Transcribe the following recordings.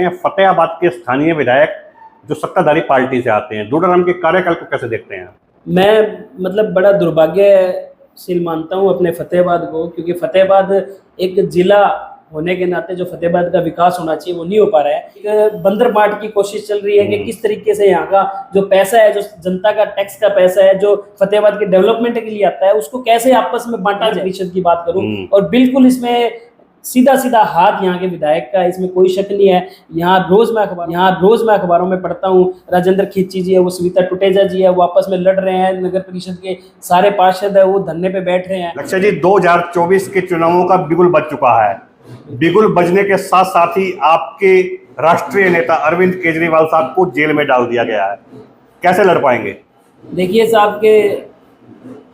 हैं फतेहाबाद के स्थानीय विधायक जो सत्ताधारी पार्टी से आते हैं, डोडाराम के कार्यकाल को कैसे देखते हैं? मैं बड़ा दुर्भाग्यशील मानता हूँ अपने फतेहाबाद को, क्योंकि फतेहाबाद एक जिला होने के नाते जो फतेहाबाद का विकास होना चाहिए वो नहीं हो पा रहा है। एक बंदर बाट की कोशिश चल रही है कि किस तरीके से यहाँ का जो पैसा है, जो जनता का टैक्स का पैसा है, जो फतेहाबाद के डेवलपमेंट के लिए आता है, उसको कैसे आपस में बांटा जाए। प्रतिशत की बात करूँ और बिल्कुल इसमें सीधा सीधा हाथ यहाँ के विधायक का, इसमें कोई शक नहीं है। यहाँ रोज मैं अखबारों में पढ़ता हूँ, राजेंद्र खींची जी है, वो सविता टुटेजा जी है, वो आपस में लड़ रहे हैं। नगर परिषद के सारे पार्षद है वो धरने पे बैठ रहे हैं। लक्ष्य जी, 2024 के चुनावों का बिगुल बज चुका है। बिगुल बजने के साथ साथ ही आपके राष्ट्रीय नेता अरविंद केजरीवाल साहब को जेल में डाल दिया गया है। कैसे लड़ पाएंगे? देखिए साहब के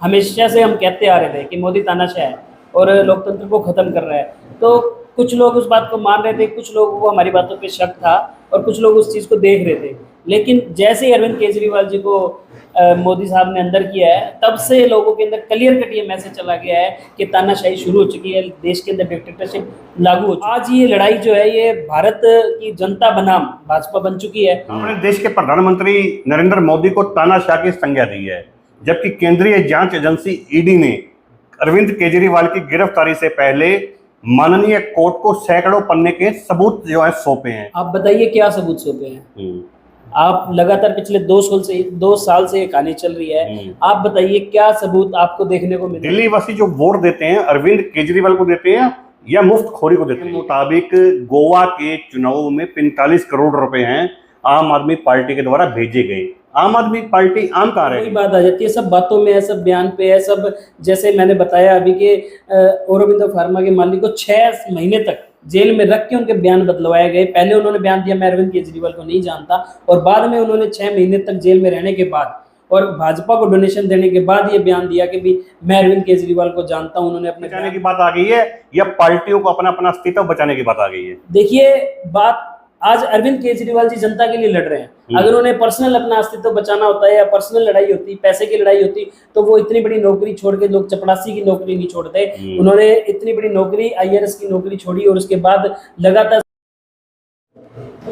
हमेशा से हम कहते आ रहे थे कि मोदी तानाशाह है और लोकतंत्र को खत्म कर रहा है, तो कुछ लोग उस बात को मान रहे थे, कुछ लोगों को हमारी बातों पे शक था और कुछ लोग उस चीज़ को देख रहे थे। लेकिन जैसे ही अरविंद केजरीवाल जी को मोदी साहब ने अंदर किया है, तब से लोगों के अंदर क्लियर कट ये मैसेज चला गया है कि तानाशाही शुरू हो चुकी है, देश के अंदर डिक्टेटरशिप लागू हो चुकी है। आज ये लड़ाई जो है ये भारत की जनता बनाम भाजपा बन चुकी है। हमने देश के प्रधानमंत्री नरेंद्र मोदी को तानाशाह की संज्ञा दी है, जबकि केंद्रीय जांच एजेंसी ईडी ने अरविंद केजरीवाल की गिरफ्तारी से पहले माननीय कोर्ट को सैकड़ों पन्ने के सबूत जो है सौंपे हैं। आप बताइए क्या सबूत सौंपे हैं? आप लगातार पिछले 2 साल से ये कहानी चल रही है, आप बताइए क्या सबूत आपको देखने को मिले? दिल्ली वासी जो वोट देते हैं अरविंद केजरीवाल को देते हैं या मुफ्त खोरी को देते हैं? मुताबिक गोवा के चुनाव में 45 करोड़ रुपए हैं आम आदमी पार्टी के द्वारा भेजे गए। आम आदमी पार्टी आम कहाँ रहे? बात आ जाती है, सब बातों में है, सब बयान पे है, सब जैसे मैंने बताया अभी के औरोबिंदो फार्मा के मालिक को 6 महीने तक जेल में रख के उनके बयान बदलवाए गए। पहले उन्होंने बयान दिया मैं अरविंद केजरीवाल को नहीं जानता, और बाद में उन्होंने 6 महीने तक जेल में रहने के बाद और भाजपा को डोनेशन देने के बाद ये बयान दिया कि भी मैं अरविंद केजरीवाल को जानता हूं। उन्होंने अपने बचाने की बात आ गई है या पार्टियों को अपना अस्तित्व बचाने की बात आ गई है? देखिए बात, आज अरविंद केजरीवाल जी जनता के लिए लड़ रहे हैं। अगर उन्हें पर्सनल अपना अस्तित्व बचाना होता है या पर्सनल लड़ाई होती, पैसे की लड़ाई होती, तो वो इतनी बड़ी नौकरी छोड़ के, लोग चपरासी की नौकरी नहीं छोड़ते, उन्होंने इतनी बड़ी नौकरी IRS की नौकरी छोड़ी और उसके बाद लगातार।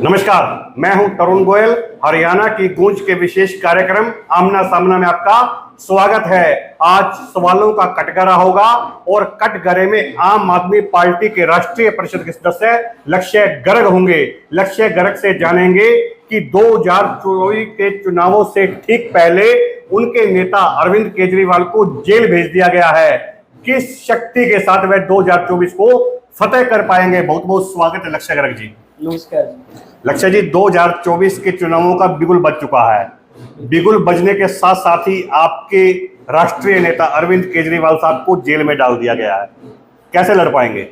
नमस्कार, मैं हूं तरुण गोयल। हरियाणा की गूंज के विशेष कार्यक्रम आमना सामना में आपका स्वागत है। आज सवालों का कटघरा होगा और कटघरे में आम आदमी पार्टी के राष्ट्रीय परिषद के सदस्य लक्ष्य गर्ग होंगे। लक्ष्य गर्ग से जानेंगे कि 2024 के चुनावों से ठीक पहले उनके नेता अरविंद केजरीवाल को जेल भेज दिया गया है। किस शक्ति के साथ वह 2024 को फतेह कर पाएंगे? बहुत बहुत स्वागत है लक्ष्य गर्ग जी। नमस्कार लक्ष्य जी, 2024 के चुनावों का बिगुल बज चुका है। बिगुल बजने के साथ साथ ही आपके राष्ट्रीय नेता अरविंद केजरीवाल साहब को जेल में डाल दिया गया है। कैसे लड़ पाएंगे?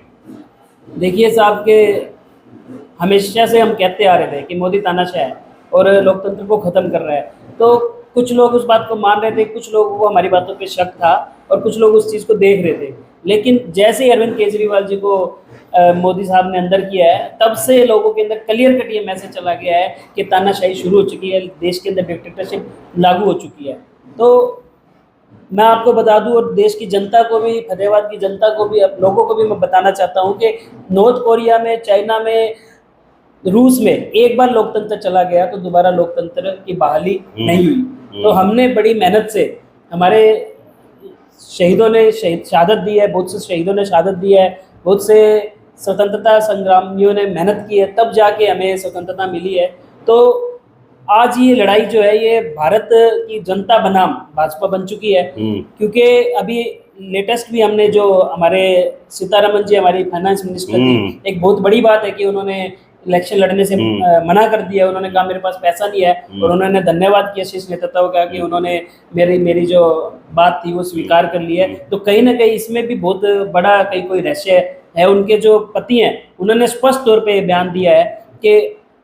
देखिए साहब के हमेशा से हम कहते आ रहे थे कि मोदी तानाशाह है और लोकतंत्र को खत्म कर रहा है, तो कुछ लोग उस बात को मान रहे थे, कुछ लोगों को हमारी बातों पे शक था और कुछ लोग उस चीज़ को देख रहे थे। लेकिन जैसे ही अरविंद केजरीवाल जी को मोदी साहब ने अंदर किया है, तब से लोगों के अंदर क्लियर कट ये मैसेज चला गया है कि तानाशाही शुरू हो चुकी है, देश के अंदर डिक्टेटरशिप लागू हो चुकी है। तो मैं आपको बता दूं और देश की जनता को भी, फतेहाबाद की जनता को भी, लोगों को भी मैं बताना चाहता हूं कि नॉर्थ कोरिया में, चाइना में, रूस में एक बार लोकतंत्र चला गया तो दोबारा लोकतंत्र की बहाली नहीं हुई। तो हमने बड़ी मेहनत से, हमारे शहीदों ने शहादत दी है, बहुत से शहीदों ने शहादत दी है, बहुत से स्वतंत्रता संग्रामियों ने मेहनत की है, तब जाके हमें स्वतंत्रता मिली है। तो आज ये लड़ाई जो है ये भारत की जनता बनाम भाजपा बन चुकी है, क्योंकि अभी लेटेस्ट भी हमने जो हमारे सीतारमन जी, हमारी फाइनेंस मिनिस्टर थी, एक बहुत बड़ी बात है कि उन्होंने इलेक्शन लड़ने से मना कर दिया। उन्होंने कहा मेरे पास पैसा नहीं है, और उन्होंने धन्यवाद किया शीर्ष नेतृत्व का कि उन्होंने मेरी जो बात थी वो स्वीकार कर ली है। तो कहीं ना कहीं इसमें भी बहुत बड़ा कोई रहस्य है। उनके जो पति हैं उन्होंने स्पष्ट तौर पे बयान दिया है कि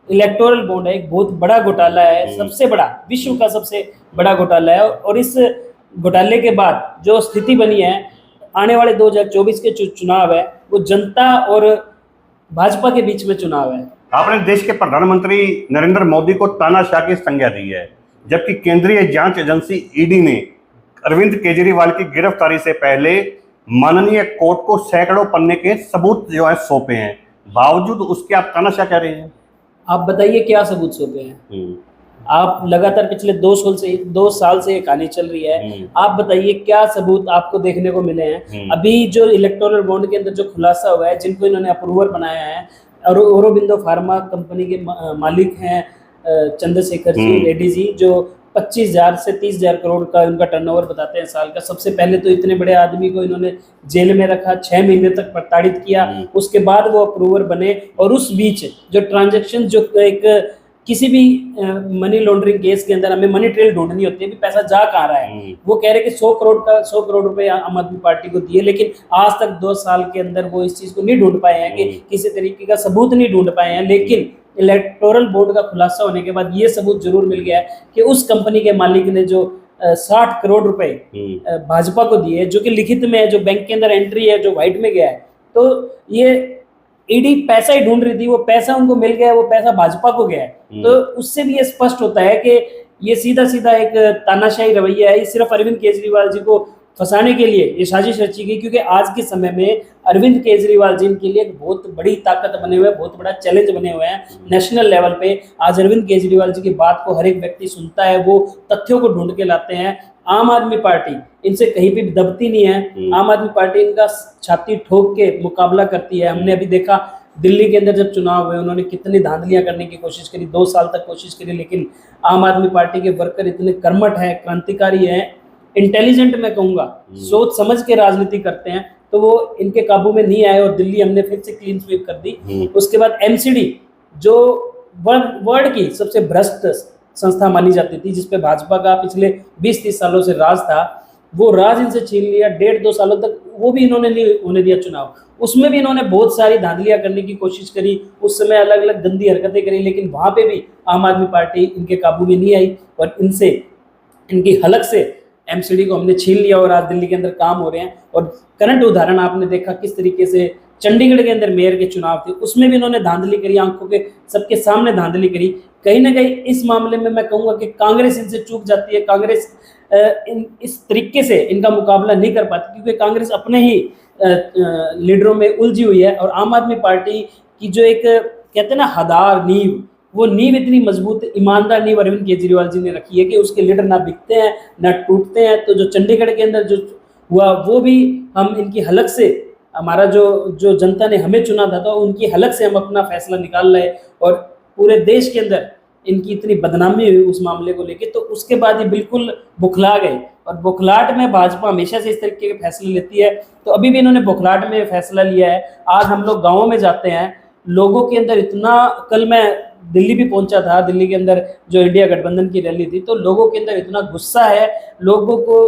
इलेक्टोरल बॉन्ड है एक बहुत बड़ा घोटाला है, सबसे बड़ा, विश्व का सबसे बड़ा घोटाला है। और इस घोटाले के बाद जो स्थिति बनी है, आने वाले 2024 के चुनाव है वो जनता और भाजपा के बीच में चुनाव है। आपने देश के प्रधानमंत्री नरेंद्र मोदी को तानाशाह की संज्ञा दी है, जबकि केंद्रीय जांच एजेंसी ईडी ने अरविंद केजरीवाल की गिरफ्तारी से पहले माननीय कोर्ट को सैकड़ों पन्ने के सबूत जो है सौंपे हैं। बावजूद उसके आप तानाशाह कह रहे हैं? आप बताइए क्या सबूत सौंपे हैं? हम्म, आप लगातार पिछले 2 साल से ये कहानी चल रही है। आप बताइए क्या सबूत आपको देखने को मिले हैं? अभी जो इलेक्टोरल बॉन्ड के अंदर जो खुलासा हुआ है, जिनको इन्होंने अप्रूवर बनाया है, और औरोबिंदो फार्मा कंपनी के मालिक हैं चंद्रशेखर जी रेड्डी जी, जो 25,000 से 30,000 करोड़ का उनका टर्नओवर बताते हैं साल का। सबसे पहले तो इतने बड़े आदमी को इन्होंने जेल में रखा, 6 महीने तक प्रताड़ित किया, उसके बाद वो अप्रूवर बने। और उस बीच जो ट्रांजैक्शन, जो एक किसी भी मनी लॉन्ड्रिंग केस के अंदर हमें मनी ट्रेल ढूंढनी होती है, भी पैसा जा कहाँ रहा है। वो कह रहे कि 100 करोड़ रुपए आम आदमी पार्टी को दिए, लेकिन आज तक 2 साल के अंदर वो इस चीज को नहीं ढूंढ पाए हैं, कि किसी तरीके का सबूत नहीं ढूंढ पाए हैं। लेकिन इलेक्टोरल बोर्ड का खुलासा होने के बाद ये सबूत जरूर मिल गया है कि उस कंपनी के मालिक ने जो 60 करोड़ रुपए भाजपा को दिए, जो कि लिखित में है, जो बैंक के अंदर एंट्री है, जो व्हाइट में गया है, तो ये ईडी पैसा ही ढूंढ रही थी, वो पैसा उनको मिल गया, वो पैसा भाजपा को गया है। तो उससे भी ये स्पष्ट होता है कि ये सीधा सीधा एक तानाशाही रवैया है। ये सिर्फ अरविंद केजरीवाल जी को फंसाने के लिए ये साजिश रची गई, क्योंकि आज के समय में अरविंद केजरीवाल जी के लिए एक बहुत बड़ी ताकत बने हुए हैं, बहुत बड़ा चैलेंज बने हुए हैं नेशनल लेवल पे। आज अरविंद केजरीवाल जी की बात को हर एक व्यक्ति सुनता है, वो तथ्यों को ढूंढ के लाते हैं। आम आदमी पार्टी इनसे कहीं भी दबती नहीं है। आम आदमी पार्टी इनका छाती ठोक के मुकाबला करती है। हमने अभी देखा दिल्ली के अंदर जब चुनाव हुए, उन्होंने कितनी धांधलियां करने की कोशिश करी, 2 साल तक कोशिश करी, लेकिन आम आदमी पार्टी के वर्कर इतने कर्मठ हैं, क्रांतिकारी हैं, इंटेलिजेंट मैं कहूँगा, सोच समझ के राजनीति करते हैं, तो वो इनके काबू में नहीं आए और दिल्ली हमने फिर से क्लीन स्वीप कर दी। उसके बाद एमसीडी, जो वर्ल्ड की सबसे भ्रष्ट संस्था मानी जाती थी, जिसपे भाजपा का पिछले 20-30 सालों से राज था, वो राज इनसे छीन लिया। 1.5-2 सालों तक वो भी इन्होंने नहीं होने दिया चुनाव। उसमें भी इन्होंने बहुत सारी धांधलियां करने की कोशिश करी, उस समय अलग अलग गंदी हरकतें करी, लेकिन वहां पे भी आम आदमी पार्टी इनके काबू में नहीं आई और इनसे, इनकी हलक से एमसीडी को हमने छीन लिया और आज दिल्ली के अंदर काम हो रहे हैं। और करंट उदाहरण आपने देखा किस तरीके से चंडीगढ़ के अंदर मेयर के चुनाव थे, उसमें भी इन्होंने धांधली करी, आंखों के सबके सामने धांधली करी। कहीं ना कहीं इस मामले में मैं कहूँगा कि कांग्रेस इनसे चूक जाती है। कांग्रेस इस तरीके से इनका मुकाबला नहीं कर पाती, क्योंकि कांग्रेस अपने ही लीडरों में उलझी हुई है। और आम आदमी पार्टी की जो एक कहते हैं ना हदार नींव, वो नींव इतनी मजबूत, ईमानदार नींव अरविंद केजरीवाल जी ने रखी है कि उसके लीडर ना बिकते हैं ना टूटते हैं। तो जो चंडीगढ़ के अंदर जो हुआ, वो भी हम इनकी हलक से, हमारा जो जनता ने हमें चुना था, तो उनकी हलक से हम अपना फैसला निकाल रहे। और पूरे देश के अंदर इनकी इतनी बदनामी हुई उस मामले को लेके, तो उसके बाद ये बिल्कुल बुखला गए। और बुखलाहट में भाजपा हमेशा से इस तरीके के फैसले लेती है, तो अभी भी इन्होंने बुखलाहट में फैसला लिया है। आज हम लोग गाँवों में जाते हैं, लोगों के अंदर इतना, कल मैं दिल्ली भी पहुंचा था, दिल्ली के अंदर जो इंडिया गठबंधन की रैली थी, तो लोगों के अंदर इतना गुस्सा है, लोगों को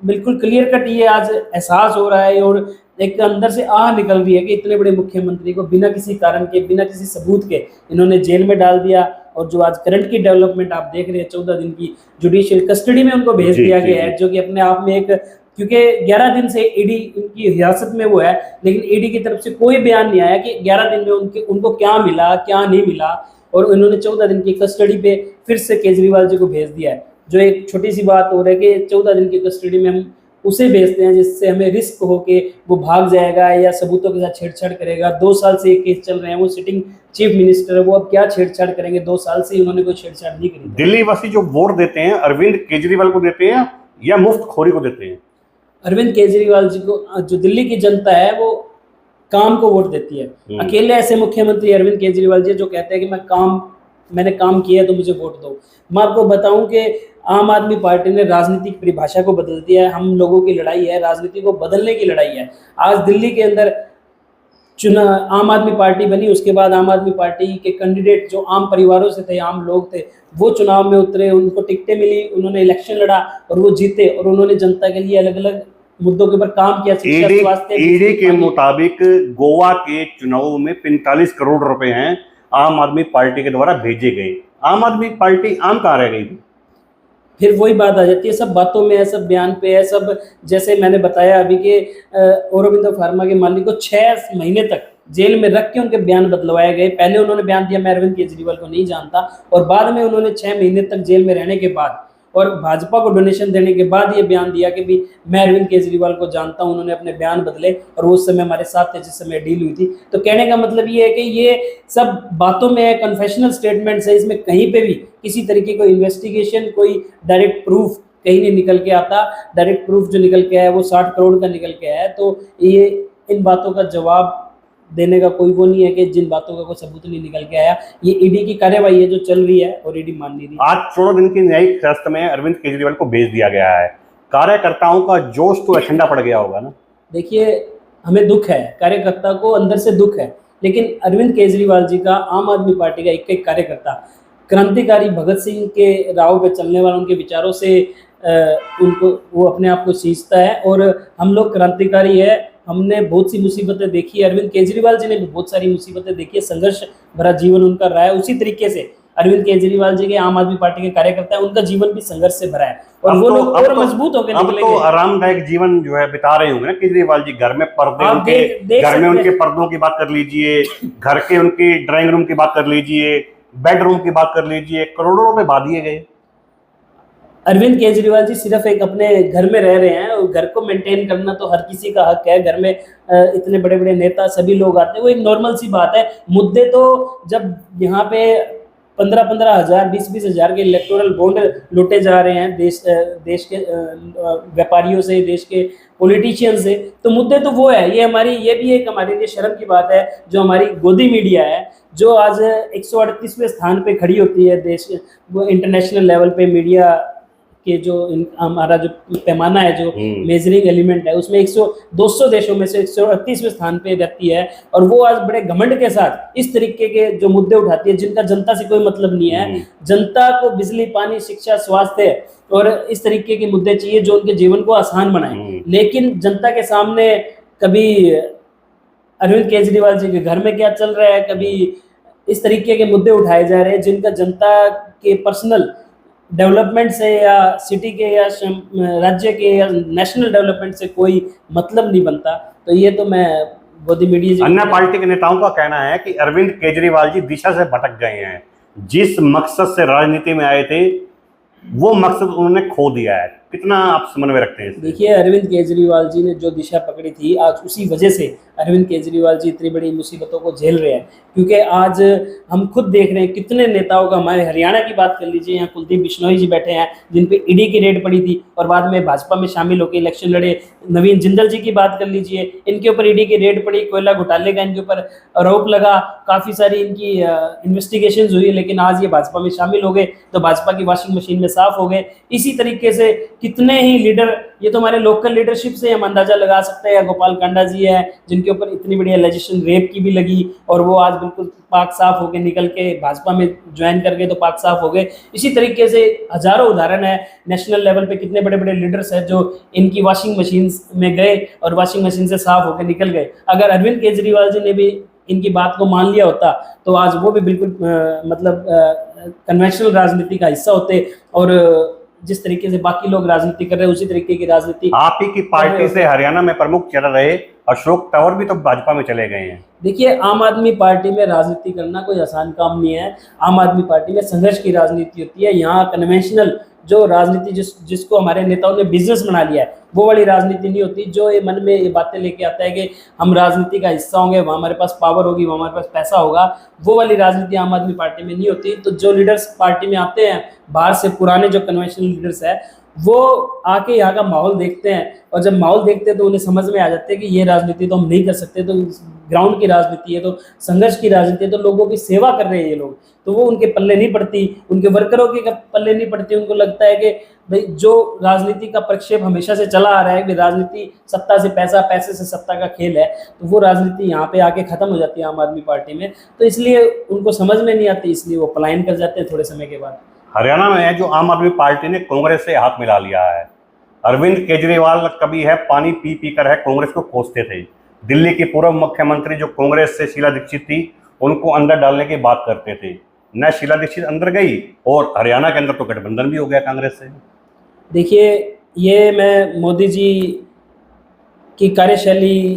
बिल्कुल क्लियर कट ये आज एहसास हो रहा है और एक अंदर से आह निकल रही है कि इतने बड़े मुख्यमंत्री को बिना किसी कारण के, बिना किसी सबूत के इन्होंने जेल में डाल दिया। और जो आज करंट की डेवलपमेंट आप देख रहे हैं, 14 दिन की जुडिशियल कस्टडी में उनको भेज दिया गया है, जो कि अपने आप में एक, क्योंकि 11 दिन से ईडी उनकी हिरासत में वो है, लेकिन ईडी की तरफ से कोई बयान नहीं आया कि 11 दिन में उनको क्या मिला क्या नहीं मिला। और उन्होंने 14 दिन की कस्टडी पे फिर से केजरीवाल जी को भेज दिया है, जो एक छोटी सी बात हो रही है कि 14 दिन की कस्टडी में हम उसे भेजते हैं जिससे हमें रिस्क हो कि वो भाग जाएगा या सबूतों के साथ छेड़छाड़ करेगा। 2 साल से ये केस चल रहे हैं, वो सिटिंग चीफ मिनिस्टर है, वो अब क्या छेड़छाड़ करेंगे? 2 साल से उन्होंने कोई छेड़छाड़ नहीं करी। दिल्ली वासी जो वोट देते हैं, अरविंद केजरीवाल को देते हैं या मुफ्त खोरी को देते हैं? अरविंद केजरीवाल जी को, जो दिल्ली की जनता है, वो काम को वोट देती है। अकेले ऐसे मुख्यमंत्री अरविंद केजरीवाल जी जो कहते हैं कि मैंने काम किया है तो मुझे वोट दो। मैं आपको बताऊं कि आम आदमी पार्टी ने राजनीतिक परिभाषा को बदल दिया है। हम लोगों की लड़ाई है, राजनीति को बदलने की लड़ाई है। आज दिल्ली के अंदर आम आदमी पार्टी बनी, उसके बाद आम आदमी पार्टी के कैंडिडेट जो आम परिवारों से थे, आम लोग थे, वो चुनाव में उतरे, उनको टिकटें मिली, उन्होंने इलेक्शन लड़ा और वो जीते। और उन्होंने जनता के लिए अलग अलग मुद्दों के ऊपर काम किया। ईडी के मुताबिक गोवा के चुनाव में 45 करोड़ रुपए हैं आम आदमी पार्टी के द्वारा भेजे गए। आम आदमी पार्टी आम कहाँ रह गई? फिर वही बात आ जाती है, सब बातों में है, सब बयान पे है, सब जैसे मैंने बताया अभी के औरोबिंदो फार्मा के मालिक को 6 महीने तक जेल में रख के उनके बयान बदलवाए गए। पहले उन्होंने बयान दिया मैं अरविंद केजरीवाल को नहीं जानता, और बाद में उन्होंने 6 महीने तक जेल में रहने के बाद और भाजपा को डोनेशन देने के बाद ये बयान दिया कि भी मैं अरविंद केजरीवाल को जानता हूं, उन्होंने अपने बयान बदले और वो उस समय हमारे साथ थे जिस समय डील हुई थी। तो कहने का मतलब ये है कि ये सब बातों में कन्फेशनल स्टेटमेंट्स है, इसमें कहीं पे भी किसी तरीके को इन्वेस्टिगेशन, कोई डायरेक्ट प्रूफ कहीं नहीं निकल के आता। डायरेक्ट प्रूफ जो निकल के आया वो 60 करोड़ का निकल के आया है। तो ये इन बातों का जवाब देने का कोई वो नहीं है कि जिन बातों का कोई सबूत नहीं निकल के आया। ये ईडी की कार्यवाही है जो चल रही है और ईडी मान नहीं रही। आज 14 दिन की न्यायिक हिरासत में अरविंद केजरीवाल को भेज दिया गया है। कार्यकर्ताओं का जोश तो ठंडा पड़ गया होगा ना? देखिए, हमें दुख है, कार्यकर्ता को अंदर से दुख है, लेकिन अरविंद केजरीवाल जी का, आम आदमी पार्टी का एक एक कार्यकर्ता क्रांतिकारी भगत सिंह के राह पे चलने वाला, उनके विचारों से उनको वो अपने आप को सींचता है। और हम लोग क्रांतिकारी है, हमने बहुत सी मुसीबतें देखी है, अरविंद केजरीवाल जी ने भी बहुत सारी मुसीबतें देखी है, संघर्ष भरा जीवन उनका रहा है। उसी तरीके से अरविंद केजरीवाल जी के आम आदमी पार्टी के कार्यकर्ता है, उनका जीवन भी संघर्ष से भरा है और वो लोग और मजबूत होकर निकलेंगे। अब तो आरामदायक जीवन जो है बिता रहे होंगे ना केजरीवाल जी। घर में पर्दे, उनके घर में उनके पर्दों की बात कर लीजिए, घर के उनकी ड्राइंग रूम की बात कर लीजिए, बेडरूम की बात कर लीजिए, करोड़ों रुपए बा दिए गए। अरविंद केजरीवाल जी सिर्फ एक अपने घर में रह रहे हैं और घर को मेंटेन करना तो हर किसी का हक है। घर में इतने बड़े बड़े नेता सभी लोग आते हैं, वो एक नॉर्मल सी बात है। मुद्दे तो जब यहाँ पे 15-15 हज़ार 20-20 हज़ार के इलेक्टोरल बॉन्ड लूटे जा रहे हैं देश के व्यापारियों से, देश के पॉलिटिशियन से, तो मुद्दे तो वो है। ये भी एक हमारे लिए शर्म की बात है जो हमारी गोदी मीडिया है, जो आज 138वें स्थान पे खड़ी होती है देश वो इंटरनेशनल लेवल पे मीडिया के जो हमारा जो पैमाना है, जो मेजरिंग एलिमेंट है, उसमें 200 देशों में से 138वें स्थान पे रहती है। और वो आज बड़े घमंड के साथ इस तरीके के जो मुद्दे उठाती है जिनका जनता से कोई मतलब नहीं है। जनता को बिजली, पानी, शिक्षा, स्वास्थ्य और इस तरीके के मुद्दे चाहिए जो उनके जीवन को आसान बनाए। लेकिन जनता के सामने कभी अरविंद केजरीवाल जी के घर में क्या चल रहा है, कभी इस तरीके के मुद्दे उठाए जा रहे हैं जिनका जनता के पर्सनल डेवलपमेंट से या सिटी के या राज्य के या नेशनल डेवलपमेंट से कोई मतलब नहीं बनता। तो ये तो मैं गोदी मीडिया अन्य पार्टी के नेताओं का कहना है कि अरविंद केजरीवाल जी दिशा से भटक गए हैं। जिस मकसद से राजनीति में आए थे वो मकसद उन्होंने खो दिया है। कितना आप समन्वय रखते हैं? देखिए, अरविंद केजरीवाल जी ने जो दिशा पकड़ी थी, आज उसी वजह से अरविंद केजरीवाल जी इतनी बड़ी मुसीबतों को झेल रहे हैं। क्योंकि आज हम खुद देख रहे हैं कितने नेताओं का, हमारे हरियाणा की बात कर लीजिए, यहाँ कुलदीप बिश्नोई जी बैठे हैं जिन पे ईडी की रेड पड़ी थी और बाद में भाजपा में शामिल होकर इलेक्शन लड़े। नवीन जिंदल जी की बात कर लीजिए, इनके ऊपर ईडी की रेड पड़ी, कोयला घोटाले का इनके ऊपर आरोप लगा, काफ़ी सारी इनकी इन्वेस्टिगेशन हुई, लेकिन आज ये भाजपा में शामिल हो गए तो भाजपा की वॉशिंग मशीन में साफ हो गए। इसी तरीके से कितने ही लीडर, ये तो हमारे लोकल लीडरशिप से हम अंदाजा लगा सकते हैं। गोपाल कांडा जी है जिनके ऊपर इतनी बड़ी एलिगेशन रेप की भी लगी और वो आज बिल्कुल पाक साफ होके निकल के भाजपा में ज्वाइन कर गए तो पाक साफ हो गए। इसी तरीके से हजारों उदाहरण है नेशनल लेवल पे, कितने बड़े बड़े लीडर्स हैं जो इनकी वॉशिंग मशीन में गए और वॉशिंग मशीन से साफ होकर निकल गए। अगर अरविंद केजरीवाल जी ने भी इनकी बात को मान लिया होता तो आज वो भी बिल्कुल कन्वेंशनल राजनीति का हिस्सा होते और जिस तरीके से बाकी लोग राजनीति कर रहे हैं उसी तरीके की राजनीति। आप ही की पार्टी से हरियाणा में प्रमुख चल रहे अशोक तंवर भी तो भाजपा में चले गए हैं। देखिए, आम आदमी पार्टी में राजनीति करना कोई आसान काम नहीं है। आम आदमी पार्टी में संघर्ष की राजनीति होती है। यहाँ कन्वेंशनल जो राजनीति जिसको हमारे नेताओं ने बिजनेस बना लिया है वो वाली राजनीति नहीं होती। जो ये मन में ये बातें लेके आता है कि हम राजनीति का हिस्सा होंगे, वहाँ हमारे पास पावर होगी, वहाँ हमारे पास पैसा होगा, वो वाली राजनीति आम आदमी पार्टी में नहीं होती। तो जो लीडर्स पार्टी में आते हैं बाहर से, पुराने जो कन्वेंशनल लीडर्स है, वो आके यहाँ का माहौल देखते हैं और जब माहौल देखते हैं तो उन्हें समझ में आ जाते हैं कि ये राजनीति तो हम नहीं कर सकते। तो ग्राउंड की राजनीति है, तो संघर्ष की राजनीति है, तो लोगों की सेवा कर रहे हैं ये लोग, तो वो उनके पल्ले नहीं पड़ती, उनके वर्करों के पल्ले नहीं पड़ती। उनको लगता है कि भाई जो राजनीति का प्रक्षेप हमेशा से चला आ रहा है कि राजनीति सत्ता से पैसा, पैसे से सत्ता का खेल है, तो वो राजनीति यहाँ पे आके खत्म हो जाती है आम आदमी पार्टी में। तो इसलिए उनको समझ में नहीं आती, इसलिए वो पलायन कर जाते हैं थोड़े समय के बाद। हरियाणा में जो आम आदमी पार्टी ने कांग्रेस से हाथ मिला लिया है। अरविंद केजरीवाल कभी है पानी पी पी कर है कांग्रेस को कोसते थे। दिल्ली की पूर्व मुख्यमंत्री जो कांग्रेस से शीला दीक्षित थी उनको अंदर डालने की बात करते थे। न शीला दीक्षित अंदर गई और हरियाणा के अंदर तो गठबंधन भी हो गया कांग्रेस से। देखिए, ये मैं मोदी जी की कार्यशैली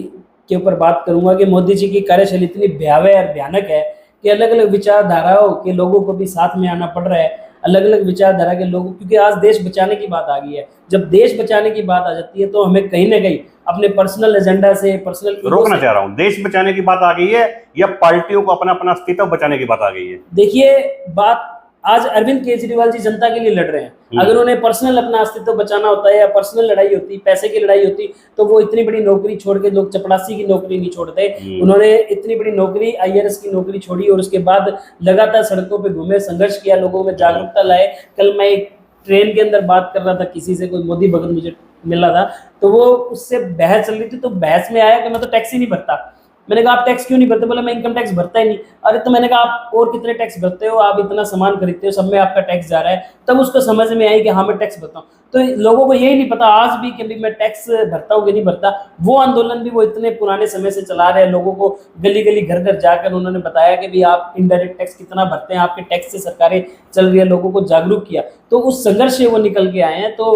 के ऊपर बात करूंगा कि मोदी जी की कार्यशैली इतनी भयावह और भयानक है कि अलग अलग विचारधाराओं के लोगों को भी साथ में आना पड़ रहा है। अलग अलग विचारधारा के लोगों, क्योंकि आज देश बचाने की बात आ गई है। जब देश बचाने की बात आ जाती है तो हमें कहीं ना कहीं अपने पर्सनल एजेंडा से, पर्सनल रोकना चाह रहा हूं, देश बचाने की बात आ गई है या पार्टियों को अपना अपना अस्तित्व बचाने की बात आ गई है? देखिए, बात आज अरविंद केजरीवाल जी जनता के लिए लड़ रहे हैं। अगर उन्हें पर्सनल अपना अस्तित्व बचाना होता है या पर्सनल लड़ाई होती, पैसे की लड़ाई होती, तो वो इतनी बड़ी नौकरी छोड़ के, लोग चपड़ासी की नौकरी नहीं छोड़ते, उन्होंने इतनी बड़ी नौकरी, आईआरएस की नौकरी छोड़ी और उसके बाद लगातार सड़कों पे घूमे, संघर्ष किया, लोगों में जागरूकता लाए। कल मैं एक ट्रेन के अंदर बात कर रहा था किसी से, कोई मोदी भगत मुझे मिला था, तो वो उससे बहस चल रही थी, तो बहस में आया कि मैं तो टैक्स ही नहीं भरता। मैंने कहा आप टैक्स क्यों नहीं भरते? बोला मैं इनकम टैक्स भरता ही नहीं। अरे तो मैंने कहा आप और कितने टैक्स भरते हो? आप इतना सामान खरीदते हो, सब में आपका टैक्स जा रहा है। तब उसको समझ में आई कि हाँ मैं टैक्स भरता हूँ। तो लोगों को यही नहीं पता आज भी कि मैं टैक्स भरता हूँ कि नहीं भरता। वो आंदोलन भी वो इतने पुराने समय से चला रहे हैं, लोगों को गली गली घर घर जाकर उन्होंने बताया कि भाई आप इनडायरेक्ट टैक्स कितना भरते हैं, आपके टैक्स से सरकारें चल रही है, लोगों को जागरूक किया। तो उस संघर्ष से वो निकल के आए हैं। तो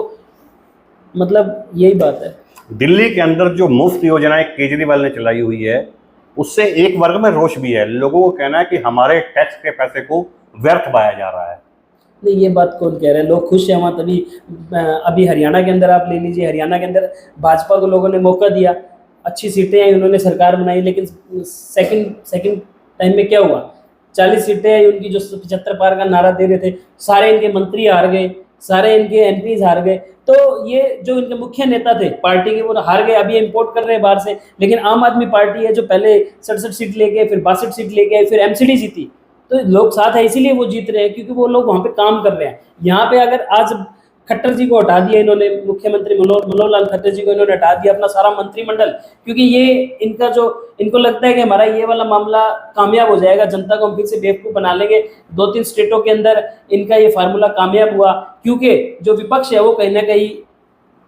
मतलब यही बात है। दिल्ली के अंदर जो मुफ्त योजनाएं केजरीवाल ने चलाई हुई है, उससे एक वर्ग में रोष भी है। लोगों को कहना है कि हमारे टैक्स के पैसे को व्यर्थ पाया जा रहा है। नहीं, ये बात कौन कह रहे हैं? लोग खुश हैं वहाँ। तभी अभी हरियाणा के अंदर आप ले लीजिए, हरियाणा के अंदर भाजपा को लोगों ने मौका दिया, अच्छी सीटें आई, उन्होंने सरकार बनाई, लेकिन सेकंड टाइम में क्या हुआ? 40 सीटें आई उनकी, जो 75 पार का नारा दे रहे थे, सारे इनके मंत्री हार गए, सारे इनके एमपीज हार गए। तो ये जो इनके मुख्य नेता थे पार्टी के, वो हार गए। अभी इंपोर्ट कर रहे हैं बाहर से। लेकिन आम आदमी पार्टी है जो पहले 67 सीट लेके, फिर 62 सीट लेके, फिर एमसीडी जीती। तो लोग साथ है, इसीलिए वो जीत रहे हैं, क्योंकि वो लोग वहां पे काम कर रहे हैं। यहाँ पे अगर आज खट्टर जी को हटा दिया इन्होंने, मुख्यमंत्री मनोहर लाल खट्टर जी को इन्होंने हटा दिया, अपना सारा मंत्रिमंडल, क्योंकि ये इनका जो, इनको लगता है कि हमारा ये वाला मामला कामयाब हो जाएगा, जनता को हम फिर से बेवकूफ बना लेंगे। 2-3 स्टेटों के अंदर इनका ये फार्मूला कामयाब हुआ, क्योंकि जो विपक्ष है वो कहीं ना कहीं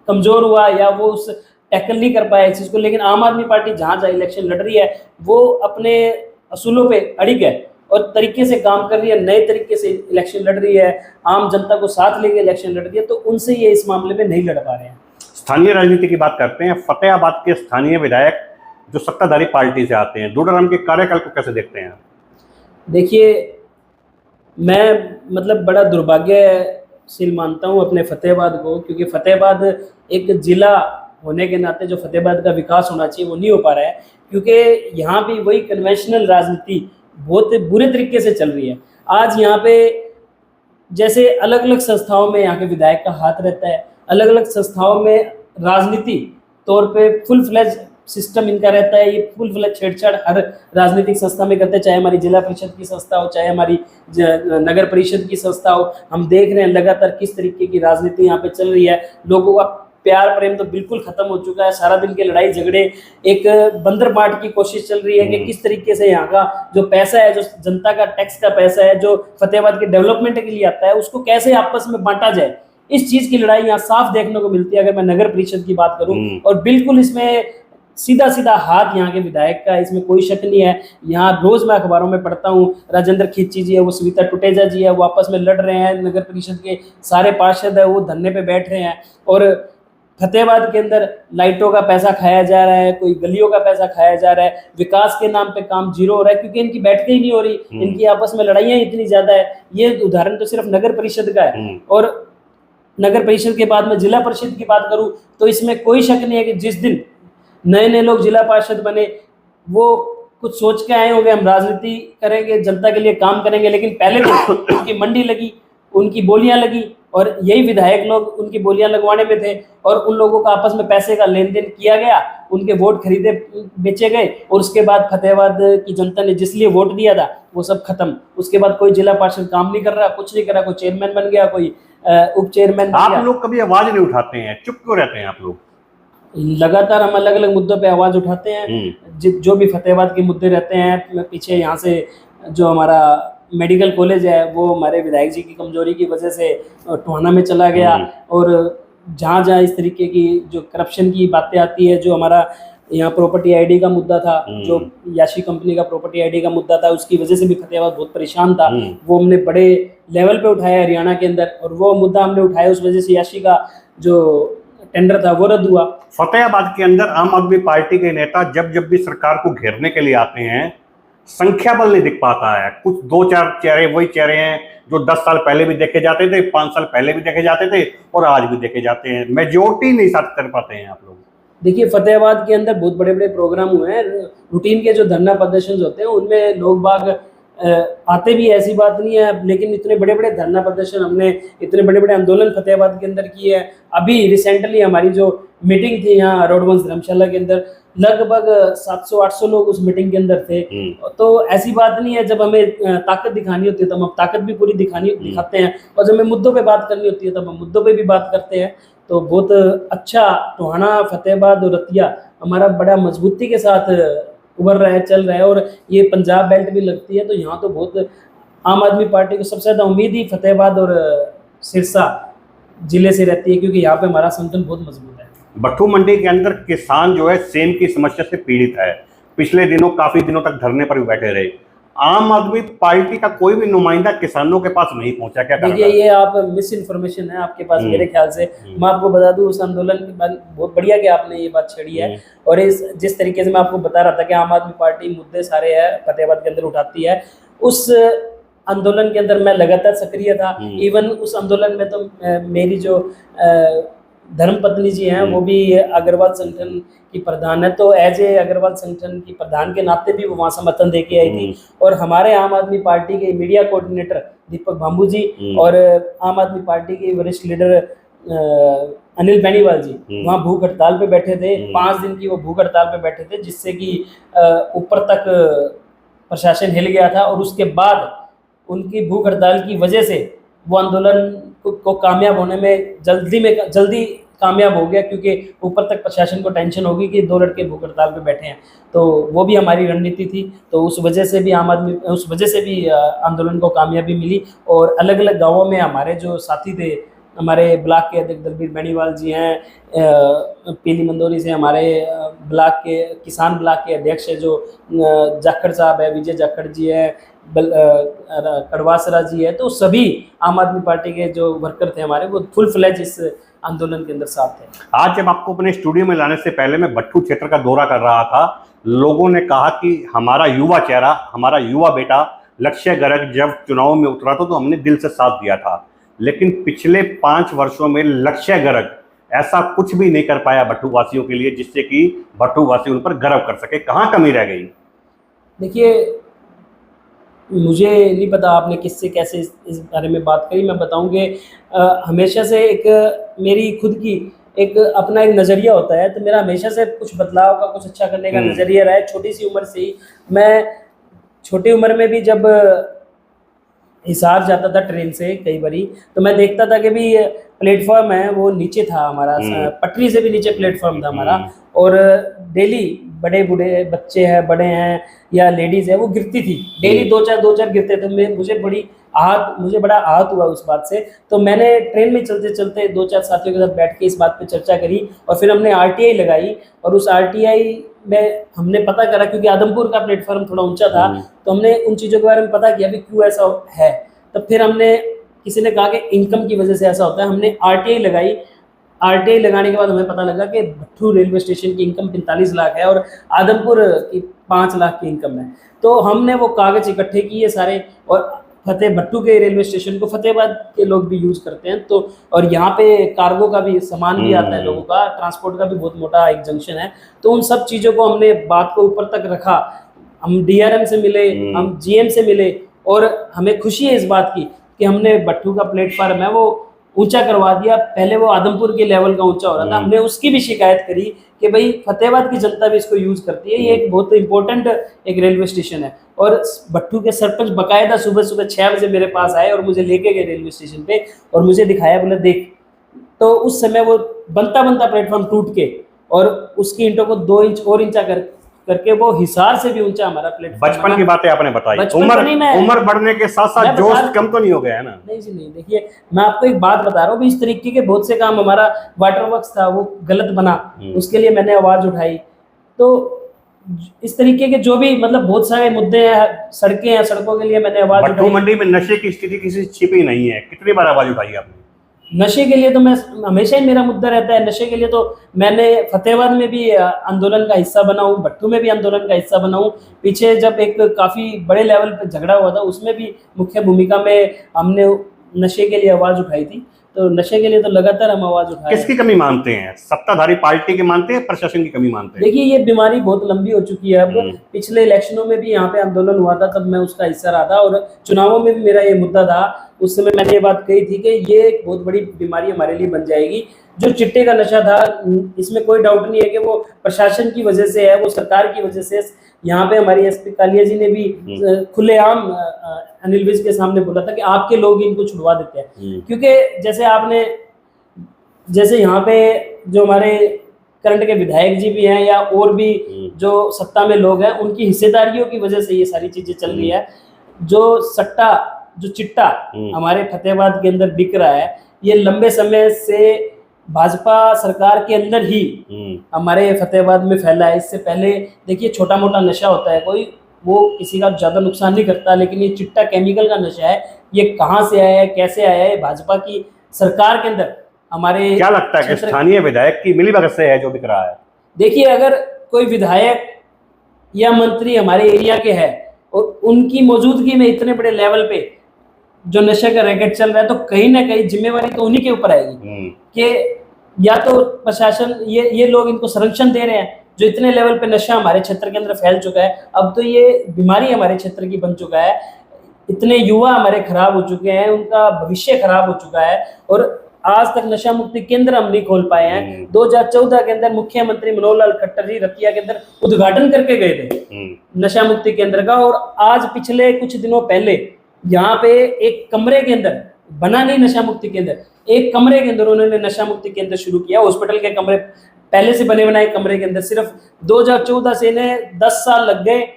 कमजोर हुआ या वो उस टैकल नहीं कर पाया इस चीज को। लेकिन आम आदमी पार्टी जहां जहां इलेक्शन लड़ रही है, वो अपने असूलों पे अड़िग है और तरीके से काम कर रही है, नए तरीके से इलेक्शन लड़ रही है, आम जनता को साथ लेके इलेक्शन लड़ रही है। तो उनसे ये इस मामले में नहीं लड़ पा रहे हैं। स्थानीय राजनीति की बात करते हैं। फतेहाबाद के स्थानीय विधायक जो सत्ताधारी पार्टी से आते हैं, दूडाराम के कार्यकाल को कैसे देखते हैं? देखिए, मैं मतलब बड़ा दुर्भाग्यशील मानता हूँ अपने फतेहाबाद को, क्योंकि फतेहाबाद एक जिला होने के नाते जो फतेहाबाद का विकास होना चाहिए वो नहीं हो पा रहा है, क्योंकि यहाँ भी वही कन्वेंशनल राजनीति बहुत बुरे तरीके से चल रही है। आज यहाँ पे जैसे अलग अलग संस्थाओं में यहाँ के विधायक का हाथ रहता है, अलग अलग संस्थाओं में राजनीति तौर पे फुल फ्लेज सिस्टम इनका रहता है। ये फुल फ्लेज छेड़छाड़ हर राजनीतिक संस्था में करते हैं, चाहे हमारी जिला परिषद की संस्था हो, चाहे हमारी नगर परिषद की संस्था हो। हम देख रहे हैं लगातार किस तरीके की राजनीति यहाँ पे चल रही है। लोगों का प्यार प्रेम तो बिल्कुल खत्म हो चुका है। सारा दिन के लड़ाई झगड़े, एक बंदर बाट की कोशिश चल रही है कि किस तरीके से यहाँ का जो पैसा है, जो जनता का टैक्स का पैसा है, जो फतेहाबाद के डेवलपमेंट के लिए आता है, उसको कैसे आपस में बांटा जाए। इस चीज की लड़ाई यहाँ साफ देखने को मिलती है अगर मैं नगर परिषद की बात करूं। और बिल्कुल इसमें सीधा सीधा हाथ यहाँ के विधायक का, इसमें कोई शक नहीं है। यहाँ रोज मैं अखबारों में पढ़ता हूँ, राजेंद्र खींची जी है, वो सविता टुटेजा जी है, वो आपस में लड़ रहे हैं। नगर परिषद के सारे पार्षद है वो धरने पे बैठ रहे हैं। और फतेहाबाद के अंदर लाइटों का पैसा खाया जा रहा है, कोई गलियों का पैसा खाया जा रहा है, विकास के नाम पे काम जीरो हो रहा है, क्योंकि इनकी बैठकें ही नहीं हो रही, इनकी आपस में लड़ाइयाँ इतनी ज्यादा है। ये उदाहरण तो सिर्फ नगर परिषद का है। और नगर परिषद के बाद में जिला परिषद की बात करूं तो इसमें कोई शक नहीं है कि जिस दिन नए नए लोग जिला पार्षद बने, वो कुछ सोच के आए होंगे हम राजनीति करेंगे, जनता के लिए काम करेंगे। लेकिन पहले तो उनकी मंडी लगी, उनकी बोलियां लगी, और यही विधायक लोग उनकी बोलियां लगवाने में थे, और उन लोगों का आपस में पैसे का लेन देन किया गया, उनके वोट खरीदे बेचे गए, और उसके बाद फतेहाबाद की जनता ने जिस लिए वोट दिया था वो सब खत्म। उसके बाद कोई जिला पार्षद काम नहीं कर रहा, कुछ नहीं कर रहा, कोई चेयरमैन बन गया, कोई उप चेयरमैन बन गया। आप लोग कभी आवाज नहीं उठाते हैं, चुप क्यों रहते हैं आप लोग? लगातार हम अलग अलग मुद्दों पे आवाज उठाते हैं। जो भी फतेहाबाद के मुद्दे रहते हैं, पीछे यहाँ से जो हमारा मेडिकल कॉलेज है वो हमारे विधायक जी की कमजोरी की वजह से टोहाना में चला गया, और जहाँ जहाँ इस तरीके की जो करप्शन की बातें आती है, जो हमारा यहाँ प्रॉपर्टी आईडी का मुद्दा था, जो याशी कंपनी का प्रॉपर्टी आईडी का मुद्दा था, उसकी वजह से भी फतेहाबाद बहुत परेशान था। वो हमने बड़े लेवल पे उठाया हरियाणा के अंदर, और वो मुद्दा हमने उठाया, उस वजह से याशी का जो टेंडर था वो रद्द हुआ। फतेहाबाद के अंदर आम आदमी पार्टी के नेता जब जब भी सरकार को घेरने के लिए आते हैं संख्या बल नहीं दिख पाता है। कुछ दो चार चेहरे वही चेहरे हैं जो 10 साल पहले भी देखे जाते थे, 5 साल पहले भी देखे जाते थे और आज भी देखे जाते हैं। मेजोरिटी नहीं साथ कर पाते हैं आप लोग। देखिए फतेहाबाद के अंदर बहुत बड़े बड़े प्रोग्राम हुए हैं। रूटीन के जो धरना प्रदर्शन होते हैं उनमें लोग बाग आते भी, ऐसी बात नहीं है, लेकिन इतने बड़े बड़े धरना प्रदर्शन हमने, इतने बड़े बड़े आंदोलन फतेहाबाद के अंदर किए हैं। अभी रिसेंटली हमारी जो मीटिंग थी यहाँ रोडवंश धर्मशाला के अंदर, लगभग 700-800 लोग उस मीटिंग के अंदर थे। तो ऐसी बात नहीं है, जब हमें ताकत दिखानी होती है तो हम ताकत भी पूरी दिखाते हैं, और जब हमें मुद्दों पे बात करनी होती है तब हम मुद्दों पे भी बात करते हैं। तो बहुत अच्छा टोहाना, फतेहाबाद और रतिया हमारा बड़ा मजबूती के साथ उभर रहा है, चल रहा है। और ये पंजाब बेल्ट भी लगती है, तो यहाँ तो बहुत आम आदमी पार्टी को सबसे ज़्यादा उम्मीद ही फतेहाबाद और सिरसा जिले से रहती है, क्योंकि यहाँ पे हमारा संगठन बहुत मजबूत है। भट्टू मंडी के अंदर किसान जो है सेम की समस्या से पीड़ित है। पिछले दिनों काफी दिनों तक धरने पर भी बैठे रहे। आम आदमी पार्टी का कोई भी नुमाइंदा किसानों के पास नहीं पहुंचा। क्या देखिए ये आप मिस इन्फॉर्मेशन है आपके पास मेरे ख्याल से। मैं आपको बता दूं उस आंदोलन के बाद, बहुत बढ़िया कि आपने ये बात छेड़ी है। और इस जिस तरीके से मैं आपको बता रहा था कि आम आदमी पार्टी मुद्दे सारे है फतेहाबाद के अंदर उठाती है, उस आंदोलन के अंदर मैं लगातार सक्रिय था। इवन उस आंदोलन में तो मेरी जो धर्मपत्नी जी हैं वो भी अग्रवाल संगठन की प्रधान है, तो एज ए अग्रवाल संगठन की प्रधान के नाते भी वो वहाँ समर्थन दे के आई थी। और हमारे आम आदमी पार्टी के मीडिया कोऑर्डिनेटर दीपक भाम्बू जी और आम आदमी पार्टी के वरिष्ठ लीडर अनिल बेनीवाल जी वहाँ भूख हड़ताल पे बैठे थे। 5 दिन की वो भूख हड़ताल पे बैठे थे, जिससे कि ऊपर तक प्रशासन हिल गया था। और उसके बाद उनकी भूख हड़ताल की वजह से वो आंदोलन को कामयाब होने में जल्दी कामयाब हो गया, क्योंकि ऊपर तक प्रशासन को टेंशन होगी कि 2 लड़के भूख हड़ताल पे बैठे हैं। तो वो भी हमारी रणनीति थी, तो उस वजह से भी आंदोलन को कामयाबी मिली। और अलग अलग गांवों में हमारे जो साथी थे, हमारे ब्लॉक के अध्यक्ष दलबीर बेनीवाल जी हैं, पीली मंदोरी से हमारे ब्लॉक के किसान ब्लॉक के अध्यक्ष है जो जाखड़ साहब है, विजय जाखड़ जी है, कड़वासरा जी है। तो सभी आम आदमी पार्टी के जो वर्कर थे हमारे, वो फुल फ्लैज इस आंदोलन के अंदर साथ थे। आज जब आपको अपने स्टूडियो में लाने से पहले मैं भट्टू क्षेत्र का दौरा कर रहा था, लोगों ने कहा कि हमारा युवा चेहरा, हमारा युवा बेटा लक्ष्य गर्ग जब चुनाव में उतरा था तो हमने दिल से साथ दिया था। लेकिन पिछले 5 वर्षों में लक्ष्य गर्ग ऐसा कुछ भी नहीं कर पाया भट्टू वासियों के लिए जिससे कि भट्टू वासी उन पर गर्व कर सके। कहाँ कमी रह गई? देखिए मुझे नहीं पता आपने किससे कैसे इस बारे में बात करी। मैं बताऊंगे, हमेशा से एक मेरी खुद की एक अपना एक नज़रिया होता है, तो मेरा हमेशा से कुछ बदलाव का, कुछ अच्छा करने का नज़रिया रहा है। छोटी सी उम्र से ही, मैं छोटी उम्र में भी जब हिसार जाता था ट्रेन से कई बारी, तो मैं देखता था कि भी प्लेटफॉर्म है वो नीचे था हमारा, पटरी से भी नीचे प्लेटफॉर्म था हमारा। और डेली बड़े बूढ़े बच्चे हैं, बड़े हैं या लेडीज़ है, वो गिरती थी डेली, 2-4 गिरते थे। मुझे बड़ा आहत हुआ उस बात से। तो मैंने ट्रेन में चलते चलते 2-4 साथियों के साथ बैठ के इस बात पे चर्चा करी, और फिर हमने RTI लगाई। और उस RTI में हमने पता करा, क्योंकि आदमपुर का प्लेटफॉर्म थोड़ा ऊंचा था, तो हमने उन चीज़ों के बारे में पता किया भी क्यों ऐसा है। तब फिर हमने, किसी ने कहा कि इनकम की वजह से ऐसा होता है, हमने RTI लगाई। RTI लगाने के बाद हमें पता लगा कि भट्टू रेलवे स्टेशन की इनकम 45 लाख है और आदमपुर की 5 लाख की इनकम है। तो हमने वो कागज़ इकट्ठे किए सारे, और भट्टू के रेलवे स्टेशन को फतेहाबाद के लोग भी यूज़ करते हैं। तो और यहाँ पे कार्गो का भी सामान भी आता है लोगों का, ट्रांसपोर्ट का भी बहुत मोटा एक जंक्शन है। तो उन सब चीज़ों को हमने बात को ऊपर तक रखा। हम DRM से मिले, हम GM से मिले, और हमें खुशी है इस बात की कि हमने भट्टू का प्लेटफार्म है वो ऊंचा करवा दिया। पहले वो आदमपुर के लेवल का ऊंचा हो रहा था, हमने उसकी भी शिकायत करी कि भाई फतेहाबाद की जनता भी इसको यूज़ करती है, ये एक बहुत इंपॉर्टेंट एक रेलवे स्टेशन है। और भट्टू के सरपंच बकायदा सुबह 6 बजे मेरे पास आए और मुझे लेके गए रेलवे स्टेशन पे, और मुझे दिखाया, बोले देख। तो उस समय वो बनता प्लेटफॉर्म टूट के, और उसकी ईंटों को 2 इंच और ऊंचा करके वो हिसार से भी ऊंचा हमारा प्लेटफॉर्म। बचपन की बातें आपने बताई, उम्र बढ़ने के साथ साथ जोश कम तो नहीं हो गया है ना? नहीं जी नहीं। देखिए मैं आपको एक बात बता रहा हूँ, इस तरीके के बहुत से काम, हमारा वाटर वर्क्स था वो गलत बना, उसके लिए मैंने आवाज उठाई। तो इस तरीके के जो भी मतलब बहुत सारे मुद्दे हैं, सड़कें हैं, सड़कों के लिए मैंने आवाज उठाई। भट्टू मंडी में नशे की स्थिति किसी छिपी नहीं है। कितनी बार आवाज उठाई आपने? नशे के लिए तो मैं हमेशा ही मेरा मुद्दा रहता है। नशे के लिए तो मैंने फतेहाबाद में भी आंदोलन का हिस्सा बना हूँ, भट्टू में भी आंदोलन का हिस्सा बना हूँ। पीछे जब एक काफ़ी बड़े लेवल पे झगड़ा हुआ था उसमें भी मुख्य भूमिका में हमने नशे के लिए आवाज़ उठाई थी। तो नशे के लिए तो लगातार हम आवाज़ उठा रहे हैं। किसकी कमी मानते हैं, सत्ताधारी पार्टी की मानते हैं, प्रशासन की कमी मानते हैं? देखिए ये बीमारी बहुत लंबी हो चुकी है। अब पिछले इलेक्शनों में भी यहाँ पे आंदोलन हुआ था, तब मैं उसका हिस्सा रहा था और चुनावों में भी मेरा ये मुद्दा था। उस समय मैंने ये बात कही थी कि ये एक बहुत बड़ी बीमारी हमारे लिए बन जाएगी। जो चिट्टे का नशा था, इसमें कोई डाउट नहीं है कि वो प्रशासन की वजह से है, वो सरकार की वजह से। यहाँ पे हमारी एसपी कालिया जी ने भी खुलेआम अनिल विज के सामने बोला था कि आपके लोग इनको छुड़वा देते हैं। क्योंकि जैसे यहाँ पे जो हमारे करंट के विधायक जी भी हैं या और भी जो सत्ता में लोग हैं, उनकी हिस्सेदारियों की वजह से ये सारी चीजें चल रही है। जो चिट्टा हमारे फतेहाबाद के अंदर बिक रहा है, ये लंबे समय से भाजपा सरकार के अंदर ही हमारे फतेहाबाद में फैला है। इससे पहले देखिए छोटा मोटा नशा होता है, कोई वो किसी का ज्यादा नुकसान नहीं करता, लेकिन ये चिट्टा केमिकल का नशा है। ये कहाँ से आया है, कैसे आया है? भाजपा की सरकार के अंदर हमारे क्या लगता है कि स्थानीय विधायक की मिलीभगत से है जो बिक रहा है? देखिए अगर कोई विधायक या मंत्री हमारे एरिया के है और उनकी मौजूदगी में इतने बड़े लेवल पे जो नशे का रैकेट चल रहा है, तो कहीं ना कहीं जिम्मेवारी तो उन्हीं के ऊपर आएगी कि या तो प्रशासन ये लोग इनको संरक्षण दे रहे हैं। जो इतने लेवल पे नशा हमारे क्षेत्र के अंदर फैल चुका है, अब तो ये बीमारी हमारे क्षेत्र की बन चुका है। इतने युवा हमारे खराब हो चुके हैं, उनका भविष्य खराब हो चुका है और आज तक नशा मुक्ति केंद्र हम नहीं खोल पाए हैं। 2014 के अंदर मुख्यमंत्री मनोहर लाल खट्टर जी रतिया के अंदर उद्घाटन करके गए थे नशा मुक्ति केंद्र का, और आज पिछले कुछ दिनों पहले यहाँ पे एक कमरे के अंदर बना नहीं नशा मुक्ति केंद्र, एक कमरे के अंदर उन्होंने नशा मुक्ति केंद्र शुरू किया। हॉस्पिटल के कमरे पहले से बने बनाए कमरे के अंदर सिर्फ 2014 से इन्हें 10 साल लग गए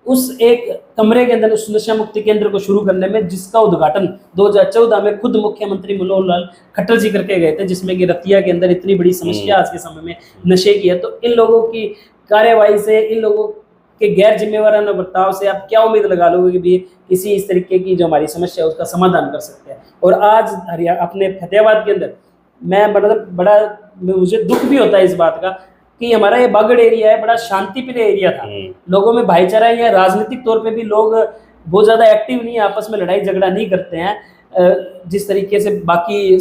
उस एक कमरे के अंदर उस नशा मुक्ति केंद्र को शुरू करने में, जिसका उद्घाटन 2014 में खुद मुख्यमंत्री मनोहर लाल खट्टर जी करके गए थे, जिसमें कि रतिया के अंदर इतनी बड़ी समस्या आज के समय में नशे की है। तो इन लोगों की कार्यवाही से, इन लोगों के गैर जिम्मेवाराना बर्ताव से आप क्या उम्मीद लगा लोगे कि भी किसी इस तरीके की जो हमारी समस्या है उसका समाधान कर सकते हैं? और आज अपने फतेहाबाद के अंदर मुझे दुख भी होता है इस बात का कि हमारा ये बागड़ एरिया है, बड़ा शांति प्रिय एरिया था। लोगों में भाईचारा है, राजनीतिक तौर पे भी लोग बहुत ज्यादा एक्टिव नहीं है, आपस में लड़ाई झगड़ा नहीं करते हैं जिस तरीके से बाकी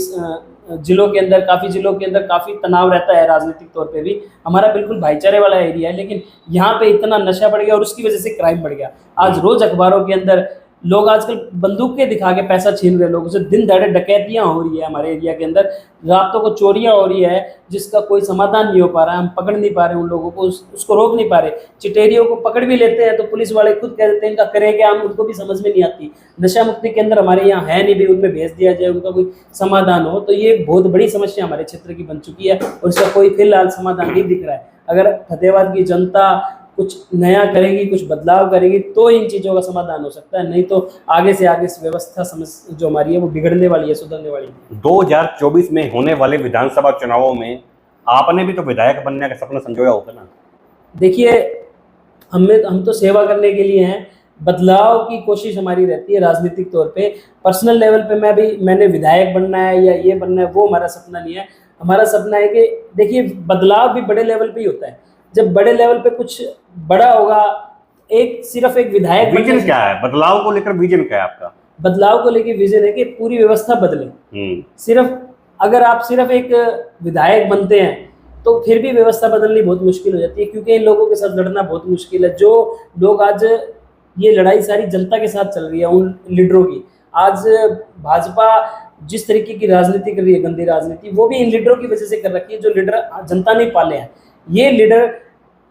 जिलों के अंदर, काफ़ी जिलों के अंदर काफ़ी तनाव रहता है राजनीतिक तौर पे भी। हमारा बिल्कुल भाईचारे वाला एरिया है, लेकिन यहाँ पे इतना नशा बढ़ गया और उसकी वजह से क्राइम बढ़ गया। आज रोज अखबारों के अंदर लोग आजकल बंदूकें दिखा के पैसा छीन रहे लोगों से, दिन दहाड़े डकैतियाँ हो रही है हमारे एरिया के अंदर, रातों को चोरियाँ हो रही है जिसका कोई समाधान नहीं हो पा रहा है। हम पकड़ नहीं पा रहे उन लोगों को, उसको रोक नहीं पा रहे। चिटेरियों को पकड़ भी लेते हैं तो पुलिस वाले खुद कह देते हैं इनका करें क्या, हम उनको भी समझ में नहीं आती। नशा मुक्ति के अंदर हमारे यहाँ है नहीं भी, उनमें भेज दिया जाए, उनका कोई समाधान हो। तो ये बहुत बड़ी समस्या हमारे क्षेत्र की बन चुकी है और इसका कोई फिलहाल समाधान नहीं दिख रहा है। अगर फतेहाबाद की जनता कुछ नया करेगी, कुछ बदलाव करेगी तो इन चीज़ों का समाधान हो सकता है, नहीं तो आगे से आगे इस व्यवस्था जो हमारी है वो बिगड़ने वाली है, सुधरने वाली है। 2024 में होने वाले विधानसभा चुनावों में आपने भी तो विधायक बनने का सपना संजोया होगा ना? देखिए हम तो सेवा करने के लिए हैं, बदलाव की कोशिश हमारी रहती है राजनीतिक तौर पे। पर्सनल लेवल पे मैंने विधायक बनना है या ये बनना है, वो हमारा सपना नहीं है। हमारा सपना है कि देखिए बदलाव भी बड़े लेवल पे ही होता है। जब बड़े लेवल पे कुछ बड़ा होगा, सिर्फ एक विधायक विजन क्या है बदलाव को लेकर? विजन क्या है आपका? बदलाव को लेकर विजन है कि पूरी व्यवस्था बदले। अगर आप सिर्फ एक विधायक बनते हैं तो फिर भी व्यवस्था बदलनी बहुत मुश्किल हो जाती है, क्योंकि इन लोगों के साथ लड़ना बहुत मुश्किल है। जो लोग आज ये लड़ाई सारी जनता के साथ चल रही है, उन लीडरों की। आज भाजपा जिस तरीके की राजनीति कर रही है, गंदी राजनीति, वो भी इन लीडरों की वजह से कर रखी है जो लीडर जनता नहीं पाले हैं। ये लीडर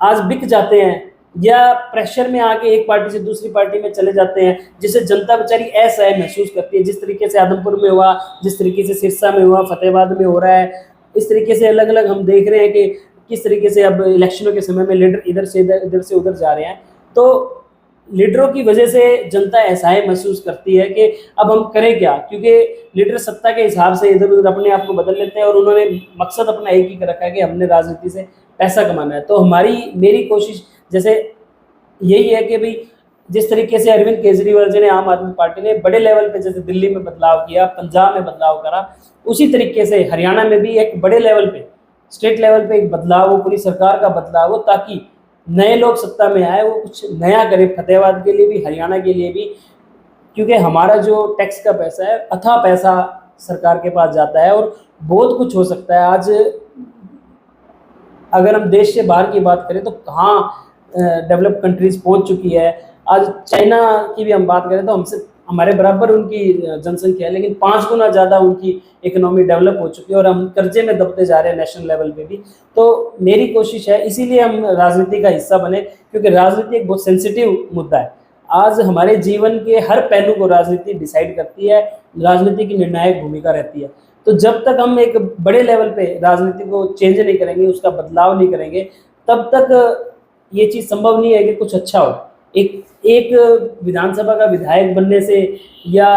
आज बिक जाते हैं या प्रेशर में आके एक पार्टी से दूसरी पार्टी में चले जाते हैं, जिससे जनता बेचारी असहाय महसूस करती है। जिस तरीके से आदमपुर में हुआ, जिस तरीके से सिरसा में हुआ, फतेहाबाद में हो रहा है, इस तरीके से अलग अलग हम देख रहे हैं कि किस तरीके से अब इलेक्शनों के समय में लीडर इधर से उधर जा रहे हैं। तो लीडरों की वजह से जनता असहाय महसूस करती है कि अब हम करें क्या, क्योंकि लीडर सत्ता के हिसाब से इधर उधर अपने आप को बदल लेते हैं और उन्होंने मकसद अपना एक ही कर रखा है कि हमने राजनीति से पैसा कमाना है। तो मेरी कोशिश जैसे यही है कि भाई जिस तरीके से अरविंद केजरीवाल जी ने, आम आदमी पार्टी ने बड़े लेवल पे जैसे दिल्ली में बदलाव किया, पंजाब में बदलाव करा, उसी तरीके से हरियाणा में भी एक बड़े लेवल पे, स्टेट लेवल पे एक बदलाव हो, पूरी सरकार का बदलाव हो, ताकि नए लोग सत्ता में आए, वो कुछ नया करे फतेहाबाद के लिए भी, हरियाणा के लिए भी। क्योंकि हमारा जो टैक्स का पैसा है, अथाह पैसा सरकार के पास जाता है और बहुत कुछ हो सकता है। आज अगर हम देश से बाहर की बात करें तो कहाँ डेवलप कंट्रीज पहुंच चुकी है। आज चाइना की भी हम बात करें तो हमसे हमारे बराबर उनकी जनसंख्या है, लेकिन 5 गुना ज़्यादा उनकी इकोनॉमी डेवलप हो चुकी है और हम कर्जे में दबते जा रहे हैं नेशनल लेवल पे भी। तो मेरी कोशिश है, इसीलिए हम राजनीति का हिस्सा बने, क्योंकि राजनीति एक बहुत सेंसिटिव मुद्दा है। आज हमारे जीवन के हर पहलू को राजनीति डिसाइड करती है, राजनीति की निर्णायक भूमिका रहती है। तो जब तक हम एक बड़े लेवल पे राजनीति को चेंज नहीं करेंगे, उसका बदलाव नहीं करेंगे, तब तक ये चीज़ संभव नहीं है कि कुछ अच्छा हो। एक एक विधानसभा का विधायक बनने से या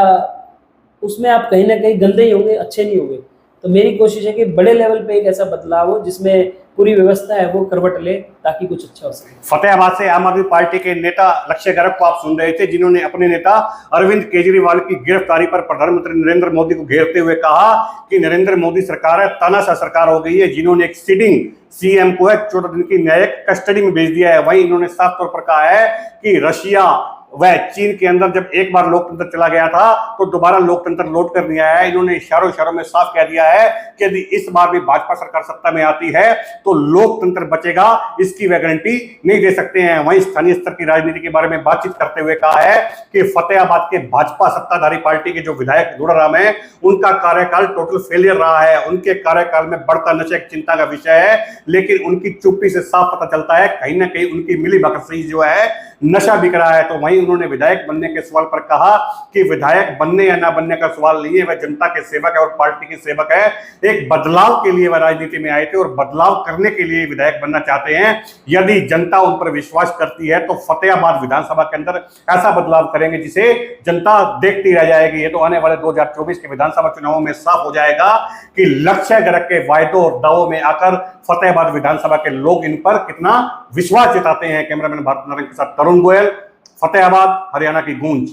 उसमें आप कहीं ना कहीं गंदे ही होंगे, अच्छे नहीं होंगे। तो मेरी कोशिश है कि बड़े लेवल पे एक ऐसा बदलाव हो जिसमें पूरी व्यवस्था है वो करवट ले, ताकि कुछ अच्छा हो सके। फतेहाबाद से आम आदमी पार्टी के नेता लक्ष्य गर्ग को आप सुन रहे थे, जिन्होंने अपने नेता अरविंद केजरीवाल की गिरफ्तारी पर प्रधानमंत्री नरेंद्र मोदी को घेरते हुए कहा कि नरेंद्र मोदी सरकार है, तानाशाह सरकार हो गई है, जिन्होंने एक सिटिंग सीएम को 14 दिन की न्यायिक कस्टडी में भेज दिया है। वहीं इन्होंने साफ तौर पर कहा है कि रशिया वह चीन के अंदर जब एक बार लोकतंत्र चला गया था तो दोबारा लोकतंत्र लौट कर नहीं आया है। इन्होंने इशारों में साफ कह दिया है कि यदि इस बार भी भाजपा सरकार सत्ता में आती है तो लोकतंत्र बचेगा, इसकी वे गारंटी नहीं दे सकते हैं। वहीं स्थानीय स्तर की राजनीति के बारे में बातचीत करते हुए कहा है कि फतेहाबाद के भाजपा सत्ताधारी पार्टी के जो विधायक दुड़ाराम है, उनका कार्यकाल टोटल फेलियर रहा है। उनके कार्यकाल में बढ़ता नशा एक चिंता का विषय है, लेकिन उनकी चुप्पी से साफ पता चलता है कहीं ना कहीं उनकी मिली भगत जो है नशा बिक रहा है। तो वहीं उन्होंने विधायक बनने के सवाल पर कहा कि विधायक बनने या ना बनने का सवाल नहीं है, वह जनता के सेवक है और पार्टी के सेवक है। एक बदलाव के लिए वह राजनीति में आए थे और बदलाव करने के लिए विधायक बनना चाहते हैं। यदि जनता उन पर विश्वास करती है तो फतेहाबाद विधानसभा के अंदर ऐसा बदलाव करेंगे जिसे जनता देखती रह जाएगी। ये तो आने वाले 2024 के विधानसभा चुनावों में साफ हो जाएगा कि लक्ष्य गर्ग के वायदों और दावों में आकर फतेहाबाद विधानसभा के लोग इन पर कितना विश्वास जताते हैं। कैमरामैन भारत नारायण के साथ तरुण गोयल, फतेहाबाद, हरियाणा की गूंज।